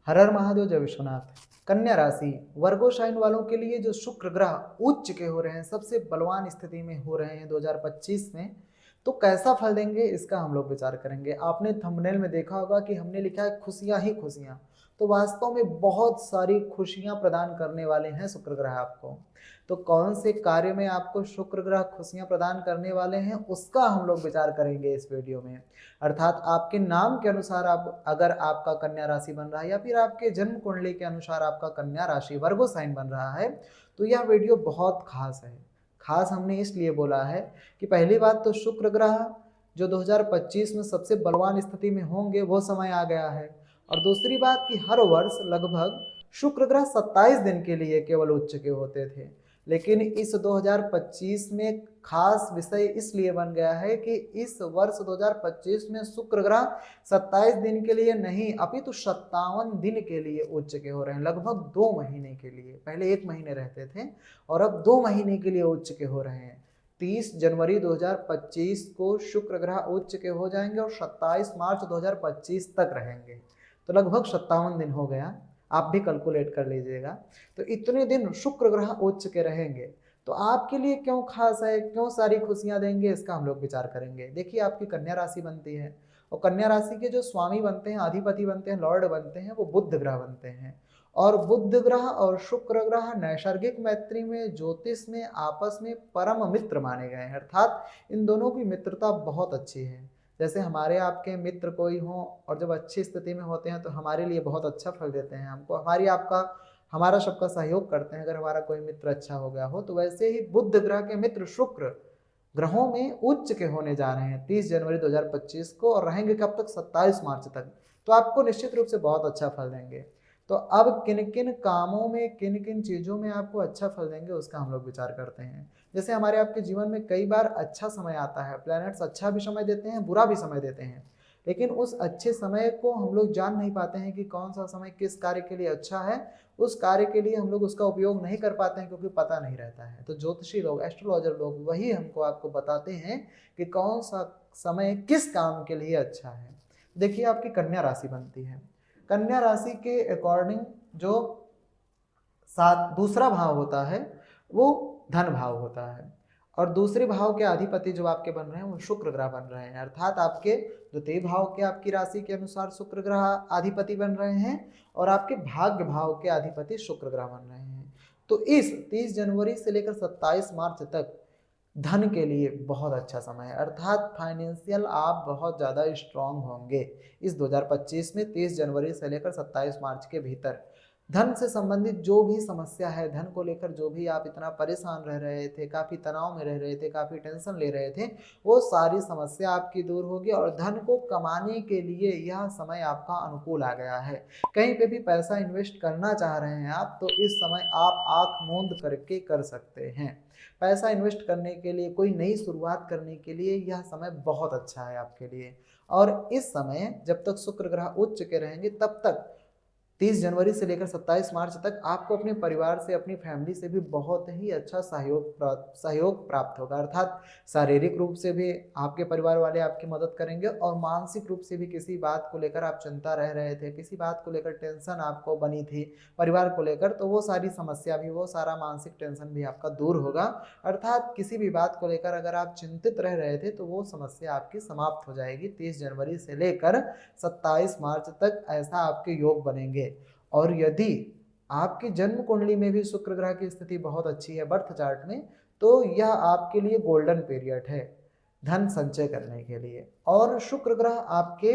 हर हर महादेव, जय विश्वनाथ। कन्या राशि वर्गो साइन वालों के लिए जो शुक्र ग्रह उच्च के हो रहे हैं, सबसे बलवान स्थिति में हो रहे हैं 2025 में, तो कैसा फल देंगे इसका हम लोग विचार करेंगे। आपने थंबनेल में देखा होगा कि हमने लिखा है खुशियां ही खुशियां, तो वास्तव में बहुत सारी खुशियां प्रदान करने वाले हैं शुक्र ग्रह आपको। तो कौन से कार्य में आपको शुक्र ग्रह खुशियां प्रदान करने वाले हैं उसका हम लोग विचार करेंगे इस वीडियो में। अर्थात आपके नाम के अनुसार आप अगर आपका कन्या राशि बन रहा है या फिर आपके जन्म कुंडली के अनुसार आपका कन्या राशि वर्गो साइन बन रहा है, तो यह वीडियो बहुत खास है। खास हमने इसलिए बोला है कि पहली बात तो शुक्र ग्रह जो 2025 में सबसे बलवान स्थिति में होंगे वो समय आ गया है, और दूसरी बात कि हर वर्ष लगभग शुक्र ग्रह 27 दिन के लिए केवल उच्च के होते थे, लेकिन इस 2025 में खास विषय इसलिए बन गया है कि इस वर्ष 2025 में शुक्र ग्रह 27 दिन के लिए नहीं अपितु 57 दिन के लिए उच्च के हो रहे हैं, लगभग 2 महीने के लिए। पहले 1 महीने रहते थे और अब 2 महीने के लिए उच्च के हो रहे हैं। 30 जनवरी 2025 को शुक्र ग्रह उच्च के हो जाएंगे और 27 मार्च 2025 तक रहेंगे, तो लगभग 57 दिन हो गया, आप भी कैलकुलेट कर लीजिएगा। तो इतने दिन शुक्र ग्रह उच्च के रहेंगे, तो आपके लिए क्यों खास है, क्यों सारी खुशियां देंगे, इसका हम लोग विचार करेंगे। देखिए, आपकी कन्या राशि बनती है और कन्या राशि के जो स्वामी बनते हैं, अधिपति बनते हैं, लॉर्ड बनते हैं, वो बुध ग्रह बनते हैं। और बुध ग्रह और शुक्र ग्रह नैसर्गिक मैत्री में, ज्योतिष में आपस में परम मित्र माने गए हैं, अर्थात इन दोनों की मित्रता बहुत अच्छी है। जैसे हमारे आपके मित्र कोई हो और जब अच्छी स्थिति में होते हैं तो हमारे लिए बहुत अच्छा फल देते हैं, हमको हमारा सबका सहयोग करते हैं अगर हमारा कोई मित्र अच्छा हो गया हो। तो वैसे ही बुध ग्रह के मित्र शुक्र ग्रहों में उच्च के होने जा रहे हैं 30 जनवरी 2025 को, और रहेंगे कब तक, 27 मार्च तक। तो आपको निश्चित रूप से बहुत अच्छा फल देंगे। तो अब किन किन कामों में, किन किन चीज़ों में आपको अच्छा फल देंगे उसका हम लोग विचार करते हैं। जैसे हमारे आपके जीवन में कई बार अच्छा समय आता है, प्लैनेट्स अच्छा भी समय देते हैं, बुरा भी समय देते हैं, लेकिन उस अच्छे समय को हम लोग जान नहीं पाते हैं कि कौन सा समय किस कार्य के लिए अच्छा है। उस कार्य के लिए हम लोग उसका उपयोग नहीं कर पाते हैं क्योंकि पता नहीं रहता है। तो ज्योतिषी लोग, एस्ट्रोलॉजर लोग वही हमको आपको बताते हैं कि कौन सा समय किस काम के लिए अच्छा है। देखिए, आपकी कन्या राशि बनती है, कन्या राशि के अकॉर्डिंग जो दूसरा भाव होता है वो धन भाव होता है, और दूसरे भाव के अधिपति जो आपके बन रहे हैं वो शुक्र ग्रह बन रहे हैं। अर्थात आपके द्वितीय भाव के, आपकी राशि के अनुसार शुक्र ग्रह अधिपति बन रहे हैं और आपके भाग्य भाव के अधिपति शुक्र ग्रह बन रहे हैं। तो इस 30 जनवरी से लेकर 27 मार्च तक धन के लिए बहुत अच्छा समय है, अर्थात फाइनेंशियल आप बहुत ज़्यादा स्ट्रांग होंगे इस 2025 में 30 जनवरी से लेकर 27 मार्च के भीतर। धन से संबंधित जो भी समस्या है, धन को लेकर जो भी आप इतना परेशान रह रहे थे, काफ़ी तनाव में रह रहे थे, काफ़ी टेंशन ले रहे थे, वो सारी समस्या आपकी दूर होगी और धन को कमाने के लिए यह समय आपका अनुकूल आ गया है। कहीं पे भी पैसा इन्वेस्ट करना चाह रहे हैं आप, तो इस समय आप आँख मूंद करके कर सकते हैं। पैसा इन्वेस्ट करने के लिए, कोई नई शुरुआत करने के लिए यह समय बहुत अच्छा है आपके लिए। और इस समय जब तक शुक्र ग्रह उच्च के रहेंगे तब तक 30 जनवरी से लेकर 27 मार्च तक आपको अपने परिवार से, अपनी फैमिली से भी बहुत ही अच्छा सहयोग प्राप्त होगा। अर्थात शारीरिक रूप से भी आपके परिवार वाले आपकी मदद करेंगे और मानसिक रूप से भी किसी बात को लेकर आप चिंता रह रहे थे, किसी बात को लेकर टेंशन आपको बनी थी परिवार को लेकर, तो वो सारी समस्या भी, वो सारा मानसिक टेंशन भी आपका दूर होगा। अर्थात किसी भी बात को लेकर अगर आप चिंतित रह रहे थे तो वो समस्या आपकी समाप्त हो जाएगी 30 जनवरी से लेकर 27 मार्च तक, ऐसा आपके योग बनेंगे। और यदि आपकी जन्म कुंडली में भी शुक्र ग्रह की स्थिति बहुत अच्छी है बर्थ चार्ट में, तो यह आपके लिए गोल्डन पीरियड है धन संचय करने के लिए। और शुक्र ग्रह आपके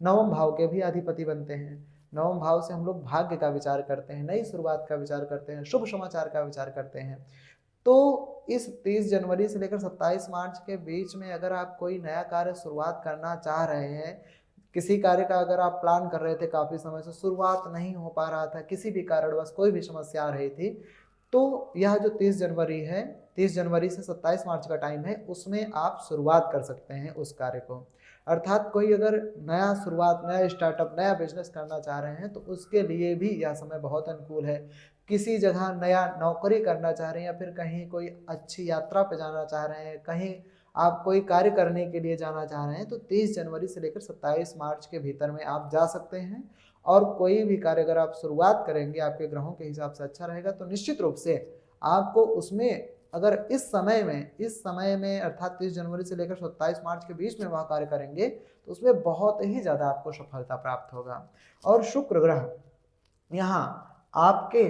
नवम भाव के भी अधिपति बनते हैं। नवम भाव से हम लोग भाग्य का विचार करते हैं, नई शुरुआत का विचार करते हैं, शुभ समाचार का विचार करते हैं। तो इस 30 जनवरी से लेकर 27 मार्च के बीच में अगर आप कोई नया कार्य शुरुआत करना चाह रहे हैं, किसी कार्य का अगर आप प्लान कर रहे थे, काफ़ी समय से शुरुआत नहीं हो पा रहा था, किसी भी कारणवश कोई भी समस्या आ रही थी, तो यह जो 30 जनवरी है, 30 जनवरी से 27 मार्च का टाइम है, उसमें आप शुरुआत कर सकते हैं उस कार्य को। अर्थात कोई अगर नया शुरुआत, नया स्टार्टअप, नया बिजनेस करना चाह रहे हैं तो उसके लिए भी यह समय बहुत अनुकूल है। किसी जगह नया नौकरी करना चाह रहे हैं या फिर कहीं कोई अच्छी यात्रा पे जाना चाह रहे हैं, कहीं आप कोई कार्य करने के लिए जाना चाह रहे हैं, तो 30 जनवरी से लेकर 27 मार्च के भीतर में आप जा सकते हैं और कोई भी कार्य अगर आप शुरुआत करेंगे आपके ग्रहों के हिसाब से अच्छा रहेगा, तो निश्चित रूप से आपको उसमें अगर इस समय में अर्थात 30 जनवरी से लेकर 27 मार्च के बीच में वह कार्य करेंगे तो उसमें बहुत ही ज़्यादा आपको सफलता प्राप्त होगा। और शुक्र ग्रह यहाँ आपके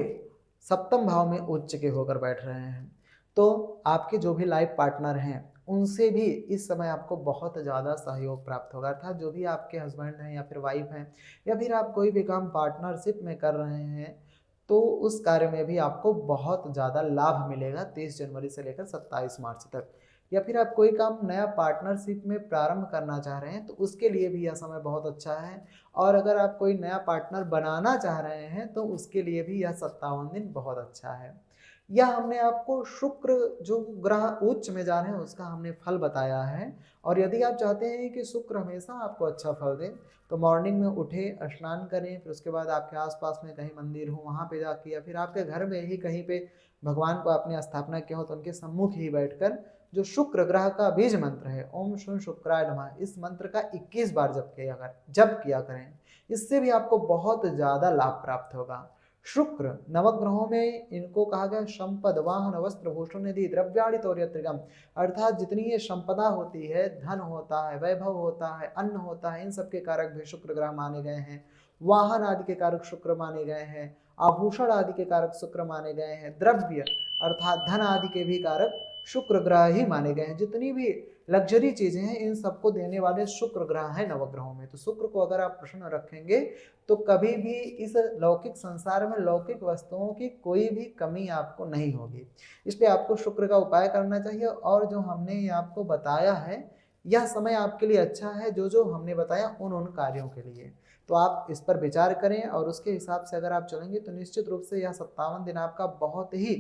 सप्तम भाव में उच्च के होकर बैठ रहे हैं, तो आपके जो भी लाइफ पार्टनर हैं उनसे भी इस समय आपको बहुत ज़्यादा सहयोग प्राप्त होगा। अर्थात जो भी आपके हस्बैंड हैं या फिर वाइफ हैं या फिर आप कोई भी काम पार्टनरशिप में कर रहे हैं, तो उस कार्य में भी आपको बहुत ज़्यादा लाभ मिलेगा 30 जनवरी से लेकर 27 मार्च तक। या फिर आप कोई काम नया पार्टनरशिप में प्रारंभ करना चाह रहे हैं तो उसके लिए भी यह समय बहुत अच्छा है। और अगर आप कोई नया पार्टनर बनाना चाह रहे हैं तो उसके लिए भी यह 57 दिन बहुत अच्छा है। यह हमने आपको शुक्र जो ग्रह उच्च में जा रहे हैं उसका हमने फल बताया है। और यदि आप चाहते हैं कि शुक्र हमेशा आपको अच्छा फल दे तो मॉर्निंग में उठे, स्नान करें, फिर उसके बाद आपके आसपास में कहीं मंदिर हो वहाँ पे जाके या फिर आपके घर में ही कहीं पे भगवान को आपने स्थापना किया हो तो उनके सम्मुख ही बैठकर जो शुक्र ग्रह का बीज मंत्र है ओम शुं शुक्राय नमः, इस मंत्र का 21 बार जप किया करें। इससे भी आपको बहुत ज़्यादा लाभ प्राप्त होगा। शुक्र नवग्रहों में इनको कहा गया संपद वाहन वस्त्र भूषण निधि द्रव्याणि तौर्यत्रिगम, अर्थात जितनी ये संपदा होती है, धन होता है, वैभव होता है, अन्न होता है, इन सब के कारक भी शुक्र ग्रह माने गए हैं। वाहन आदि के कारक शुक्र माने गए हैं, आभूषण आदि के कारक शुक्र माने गए हैं, द्रव्य अर्थात धन आदि के भी कारक शुक्र ग्रह ही माने गए हैं। जितनी भी लग्जरी चीजें हैं इन सबको देने वाले शुक्र ग्रह हैं नवग्रहों में। तो शुक्र को अगर आप प्रसन्न रखेंगे तो कभी भी इस लौकिक संसार में लौकिक वस्तुओं की कोई भी कमी आपको नहीं होगी। इसलिए आपको शुक्र का उपाय करना चाहिए। और जो हमने ये आपको बताया है यह समय आपके लिए अच्छा है, जो जो हमने बताया उन कार्यों के लिए। तो आप इस पर विचार करें और उसके हिसाब से अगर आप चलेंगे तो निश्चित रूप से यह 57 दिन आपका बहुत ही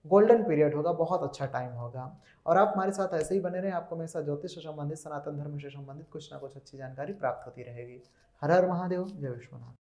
गोल्डन पीरियड होगा, बहुत अच्छा टाइम होगा। और आप हमारे साथ ऐसे ही बने रहें, आपको हमेशा ज्योतिष से संबंधित, सनातन धर्म से संबंधित कुछ ना कुछ अच्छी जानकारी प्राप्त होती रहेगी। हर हर महादेव, जय विश्वनाथ।